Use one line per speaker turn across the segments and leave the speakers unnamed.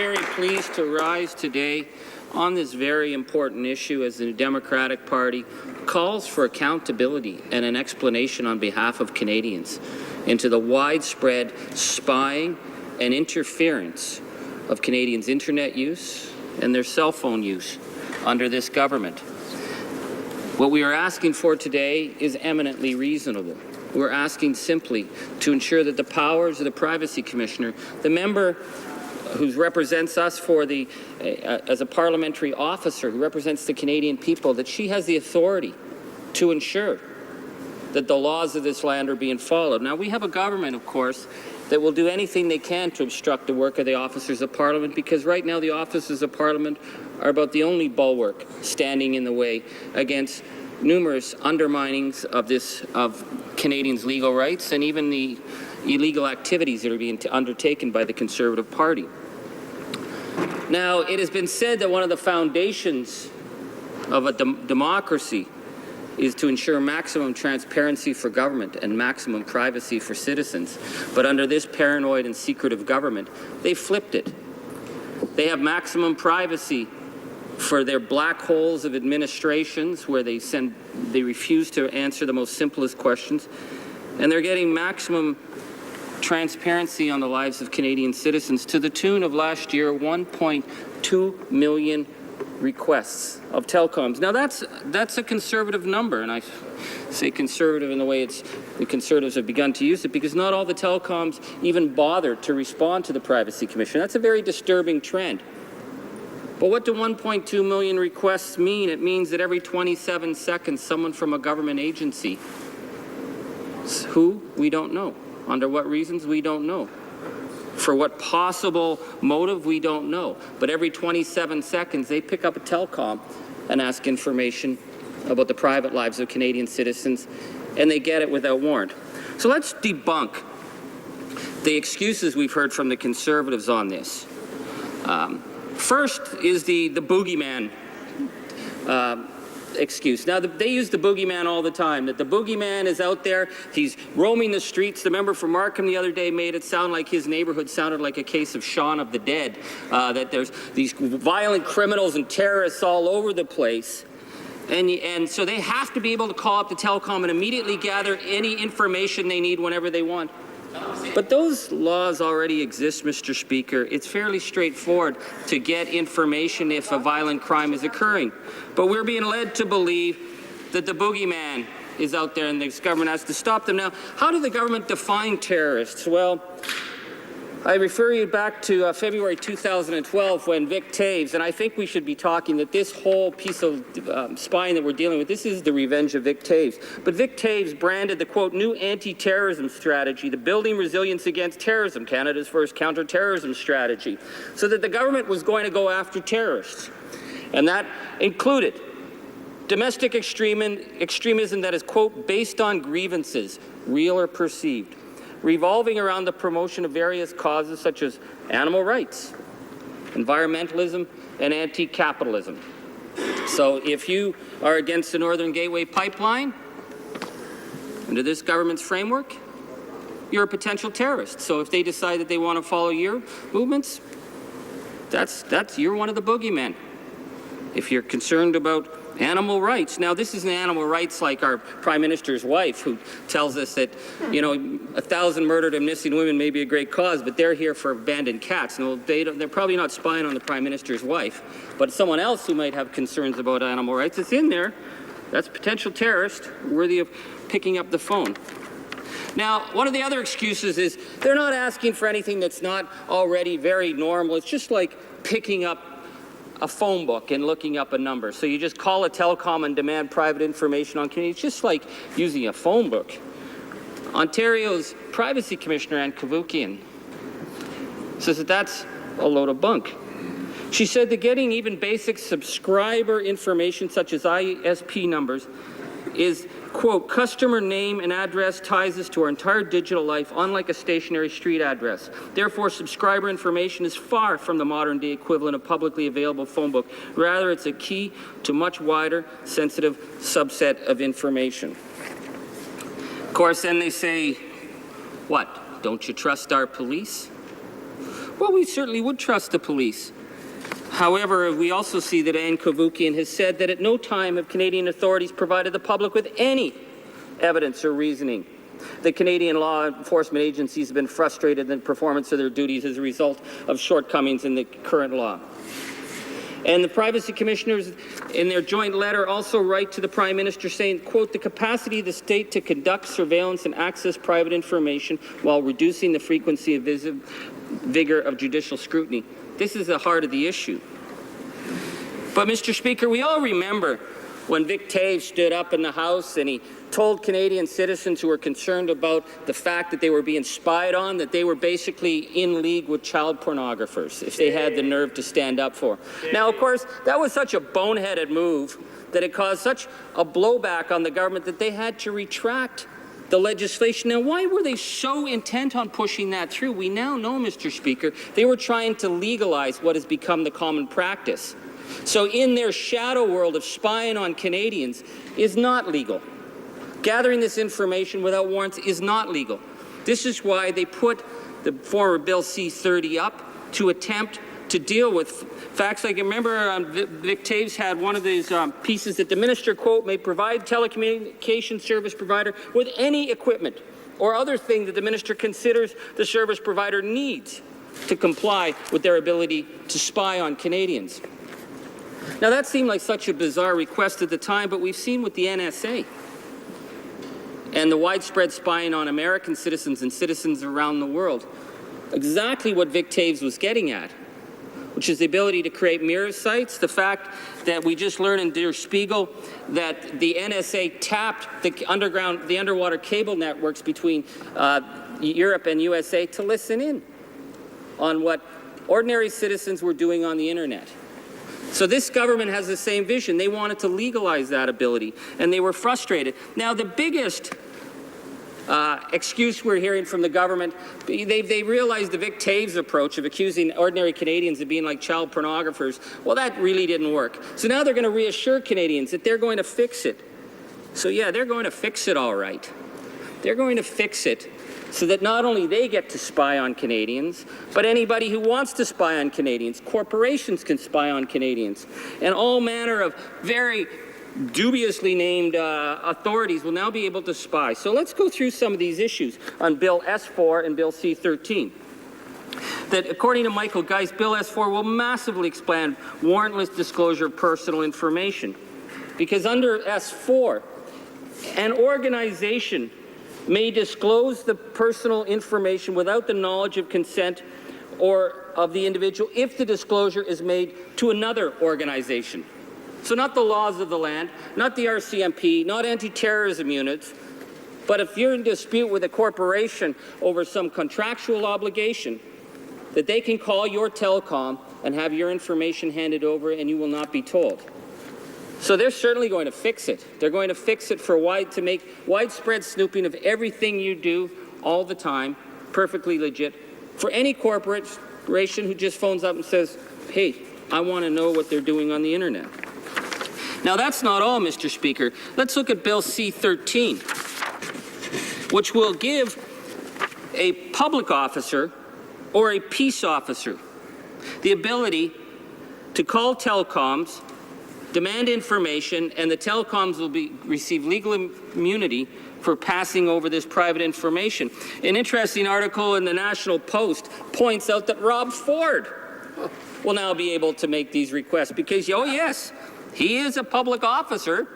very pleased to rise today on this very important issue as the Democratic Party calls for accountability and an explanation on behalf of Canadians into the widespread spying and interference of Canadians' internet use and their cell phone use under this government. What we are asking for today is eminently reasonable. We're asking simply to ensure that the powers of the Privacy Commissioner, the member who represents us for the, as a parliamentary officer who represents the Canadian people, that she has the authority to ensure that the laws of this land are being followed. Now, we have a government, of course, that will do anything they can to obstruct the work of the officers of Parliament, because right now the officers of Parliament are about the only bulwark standing in the way against numerous underminings of Canadians' legal rights and even the illegal activities that are being undertaken by the Conservative Party. Now, it has been said that one of the foundations of a democracy is to ensure maximum transparency for government and maximum privacy for citizens. But under this paranoid and secretive government, they flipped it. They have maximum privacy for their black holes of administrations where they refuse to answer the most simplest questions. And they're getting maximum transparency on the lives of Canadian citizens to the tune of last year 1.2 million requests of telecoms. Now that's a conservative number, and I say conservative in the way the Conservatives have begun to use it, because not all the telecoms even bothered to respond to the Privacy Commission. That's a very disturbing trend. But what do 1.2 million requests mean? It means that every 27 seconds someone from a government agency, who we don't know, under what reasons we don't know, for what possible motive we don't know, but every 27 seconds they pick up a telecom and ask information about the private lives of Canadian citizens, and they get it without warrant. So let's debunk the excuses we've heard from the Conservatives on this. First is the boogeyman excuse. Now, they use the boogeyman all the time, that the boogeyman is out there, he's roaming the streets. The member from Markham the other day made it sound like his neighborhood sounded like a case of Shaun of the Dead, that there's these violent criminals and terrorists all over the place. And so they have to be able to call up the telecom and immediately gather any information they need whenever they want. But those laws already exist, Mr. Speaker. It's fairly straightforward to get information if a violent crime is occurring. But we're being led to believe that the boogeyman is out there and this government has to stop them. Now, how did the government define terrorists? Well, I refer you back to February 2012 when Vic Taves, and I think we should be talking that this whole piece of spying that we're dealing with, this is the revenge of Vic Taves. But Vic Taves branded the, quote, new anti-terrorism strategy, the Building Resilience Against Terrorism, Canada's first counter-terrorism strategy, so that the government was going to go after terrorists. And that included domestic extremism that is, quote, based on grievances, real or perceived, revolving around the promotion of various causes such as animal rights, environmentalism, and anti-capitalism. So if you are against the Northern Gateway Pipeline, under this government's framework, you're a potential terrorist. So if they decide that they want to follow your movements, you're one of the boogeymen. If you're concerned about animal rights. Now, this isn't animal rights like our Prime Minister's wife, who tells us that, 1,000 murdered and missing women may be a great cause, but they're here for abandoned cats. No, they're probably not spying on the Prime Minister's wife, but someone else who might have concerns about animal rights, it's in there. That's a potential terrorist worthy of picking up the phone. Now, one of the other excuses is they're not asking for anything that's not already very normal. It's just like picking up a phone book and looking up a number. So you just call a telecom and demand private information on Canadians. It's just like using a phone book. Ontario's Privacy Commissioner, Ann Cavoukian, says that that's a load of bunk. She said that getting even basic subscriber information such as ISP numbers is, quote, customer name and address ties us to our entire digital life, unlike a stationary street address. Therefore, subscriber information is far from the modern-day equivalent of publicly available phone book. Rather, it's a key to much wider, sensitive subset of information. Of course, then they say, what, don't you trust our police? Well, we certainly would trust the police. However, we also see that Anne Kavukian has said that at no time have Canadian authorities provided the public with any evidence or reasoning that Canadian law enforcement agencies have been frustrated in the performance of their duties as a result of shortcomings in the current law. And the privacy commissioners in their joint letter also write to the Prime Minister saying, quote, the capacity of the state to conduct surveillance and access private information while reducing the frequency and vigor of judicial scrutiny. This is the heart of the issue. But, Mr. Speaker, we all remember when Vic Taves stood up in the House and he told Canadian citizens who were concerned about the fact that they were being spied on, that they were basically in league with child pornographers if they had the nerve to stand up for. Now, of course, that was such a boneheaded move that it caused such a blowback on the government that they had to retract the legislation. Now, why were they so intent on pushing that through? We now know, Mr. Speaker, they were trying to legalize what has become the common practice. So in their shadow world of spying on Canadians is not legal. Gathering this information without warrants is not legal. This is why they put the former Bill C-30 up to attempt to deal with facts like, remember, Vic Taves had one of these pieces that the minister, quote, may provide telecommunication service provider with any equipment or other thing that the minister considers the service provider needs to comply with their ability to spy on Canadians. Now, that seemed like such a bizarre request at the time, but we've seen with the NSA and the widespread spying on American citizens and citizens around the world exactly what Vic Taves was getting at, which is the ability to create mirror sites. The fact that we just learned in Der Spiegel that the NSA tapped the underwater cable networks between Europe and USA to listen in on what ordinary citizens were doing on the internet. So this government has the same vision. They wanted to legalize that ability, and they were frustrated. Now, the biggest excuse we're hearing from the government, they realized the Vic Taves approach of accusing ordinary Canadians of being like child pornographers. Well, that really didn't work. So now they're going to reassure Canadians that they're going to fix it. So yeah, they're going to fix it all right. They're going to fix it so that not only they get to spy on Canadians, but anybody who wants to spy on Canadians, corporations can spy on Canadians, and all manner of very dubiously named authorities will now be able to spy. So let's go through some of these issues on Bill S4 and Bill C13. That, according to Michael Geist, Bill S4 will massively expand warrantless disclosure of personal information. Because under S4, an organization may disclose the personal information without the knowledge of consent or of the individual if the disclosure is made to another organization. So not the laws of the land, not the RCMP, not anti-terrorism units, but if you're in dispute with a corporation over some contractual obligation, that they can call your telecom and have your information handed over and you will not be told. So they're certainly going to fix it. They're going to fix it to make widespread snooping of everything you do all the time, perfectly legit, for any corporation who just phones up and says, hey, I want to know what they're doing on the internet. Now, that's not all, Mr. Speaker. Let's look at Bill C-13, which will give a public officer or a peace officer the ability to call telecoms, demand information, and the telecoms will receive legal immunity for passing over this private information. An interesting article in the National Post points out that Rob Ford will now be able to make these requests because, oh yes, he is a public officer,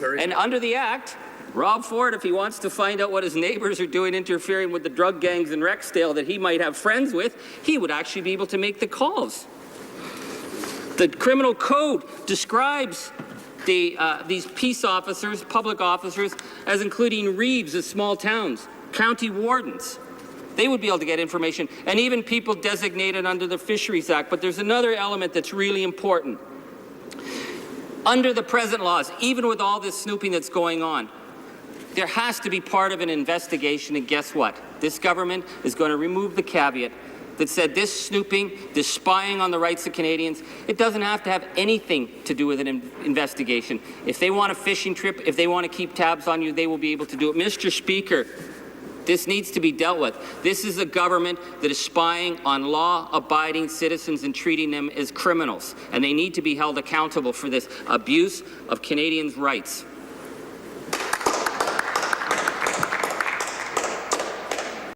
and under the Act, Rob Ford, if he wants to find out what his neighbors are doing interfering with the drug gangs in Rexdale that he might have friends with, he would actually be able to make the calls. The criminal code describes these peace officers, public officers, as including reeves of small towns, county wardens. They would be able to get information, and even people designated under the Fisheries Act. But there's another element that's really important. Under the present laws, even with all this snooping that's going on, there has to be part of an investigation, and guess what? This government is going to remove the caveat that said this snooping, this spying on the rights of Canadians, it doesn't have to have anything to do with an investigation. If they want a fishing trip, if they want to keep tabs on you, they will be able to do it. Mr. Speaker, This needs to be dealt with. This is a government that is spying on law-abiding citizens and treating them as criminals, and they need to be held accountable for this abuse of Canadians' rights.